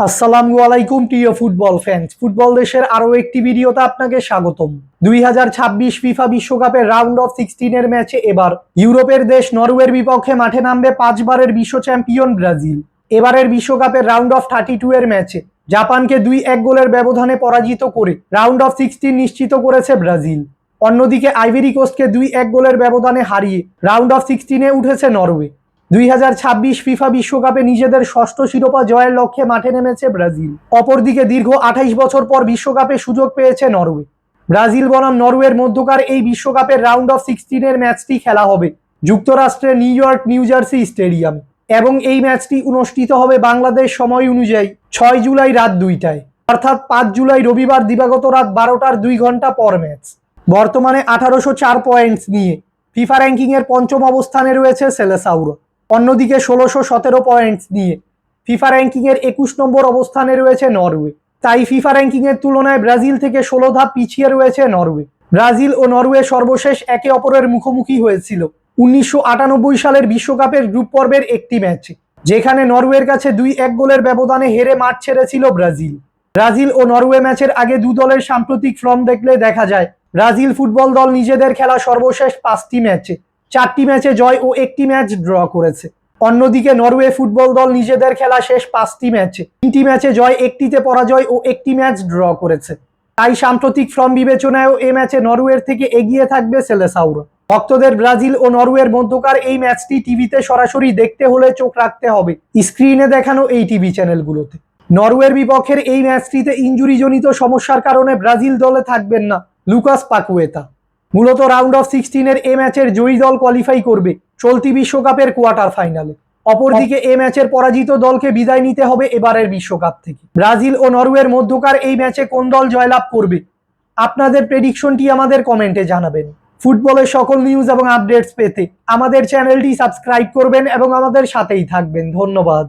আসসালামু আলাইকুম প্রিয় ফুটবল ফ্যান্স। ফুটবল দেশের আরো একটি ভিডিওতে আপনাকে স্বাগতম। 2026 ফিফা বিশ্বকাপের রাউন্ড অফ 16 এর ম্যাচে এবার ইউরোপের দেশ নরওয়ের বিপক্ষে মাঠে নামবে 5বারের বিশ্ব চ্যাম্পিয়ন ব্রাজিল। এবারের বিশ্বকাপের রাউন্ড অফ 32 এর ম্যাচে জাপানকে 2-1 গোলের ব্যবধানে পরাজিত করে রাউন্ড অফ 16 নিশ্চিত করেছে ব্রাজিল। অন্যদিকে আইভরি কোস্টকে 2-1 গোলের ব্যবধানে হারিয়ে রাউন্ড অফ 16-এ উঠেছে নরওয়ে। 2026 ফিফা বিশ্বকাপে নিজেদের ষষ্ঠ শিরোপা জয়ের লক্ষ্যে মাঠে নেমেছে ব্রাজিল। অপরদিকে দীর্ঘ 28 বছর পর বিশ্বকাপে সুযোগ পেয়েছে নরওয়ে। ব্রাজিল বনাম নরওয়ের মধ্যকার এই বিশ্বকাপের রাউন্ড অফ 16 এর ম্যাচটি খেলা হবে যুক্তরাষ্ট্রের new York new jersey stadium এবং এই ম্যাচটি অনুষ্ঠিত হবে বাংলাদেশ সময় অনুযায়ী 6 জুলাই রাত 2টায়, অর্থাৎ 5 জুলাই রবিবার দিবাগত রাত 12টার 2 ঘন্টা পর ম্যাচ। বর্তমানে 1804 পয়েন্টস নিয়ে ফিফা র্যাঙ্কিং এর পঞ্চম অবস্থানে রয়েছে সেলেসাউরো। অন্যদিকে 1617 পয়েন্টস নিয়ে ফিফা র্যাঙ্কিং এর 21 নম্বর অবস্থানে রয়েছে নরওয়ে। তাই ফিফা র্যাঙ্কিং এর তুলনায় ব্রাজিল থেকে 16 ধাপ পিছিয়ে রয়েছে নরওয়ে। ব্রাজিল ও নরওয়ে সর্বশেষ একে অপরের মুখোমুখি হয়েছিল 1998 সালের বিশ্বকাপের গ্রুপ পর্বের একটি ম্যাচে, যেখানে নরওয়ের কাছে 2-1 গোলের ব্যবধানে হেরে মাঠ ছেড়েছিল ব্রাজিল। ব্রাজিল ও নরওয়ে ম্যাচের আগে দু দলের সাম্প্রতিক ফর্ম দেখলে দেখা যায় ব্রাজিল ফুটবল দল নিজেদের খেলা সর্বশেষ 5টি ম্যাচে 4টি ম্যাচে জয় ও একটি ম্যাচ ড্র করেছে। অন্যদিকে নরওয়ে ফুটবল দল নিজেদের খেলা শেষ 5টি ম্যাচে 3টি ম্যাচে জয়, একটিতে পরাজয় ও একটি ম্যাচ ড্র করেছে। তাই সাম্প্রতিক ফর্ম বিবেচনায়ও এ ম্যাচে নরওয়ের থেকে এগিয়ে থাকবে সেলেসাউরো। ভক্তদের ব্রাজিল ও নরওয়ের মধ্যকার এই ম্যাচটি টিভিতে সরাসরি দেখতে হলে চোখ রাখতে হবে স্ক্রিনে দেখানো এই টিভি চ্যানেলগুলোতে। নরওয়ের বিপক্ষের এই ম্যাচটিতে ইনজুরিজনিত সমস্যার কারণে ব্রাজিল দলে থাকবেন না লুকাস পাকুয়েতা। মূলত রাউন্ড অফ 16 এর এ ম্যাচের জয়ী দল কোয়ালিফাই করবে চলতি বিশ্বকাপের কোয়ার্টার ফাইনালে। অপরদিকে এ ম্যাচের পরাজিত দলকে বিদায় নিতে হবে এবারের বিশ্বকাপ থেকে। ব্রাজিল ও নরওয়ের মধ্যকার এই ম্যাচে কোন দল জয়লাভ করবে, আপনাদের প্রেডিকশনটি আমাদের কমেন্টে জানাবেন। ফুটবলের সকল নিউজ এবং আপডেটস পেতে আমাদের চ্যানেলটি সাবস্ক্রাইব করবেন এবং আমাদের সাথেই থাকবেন। ধন্যবাদ।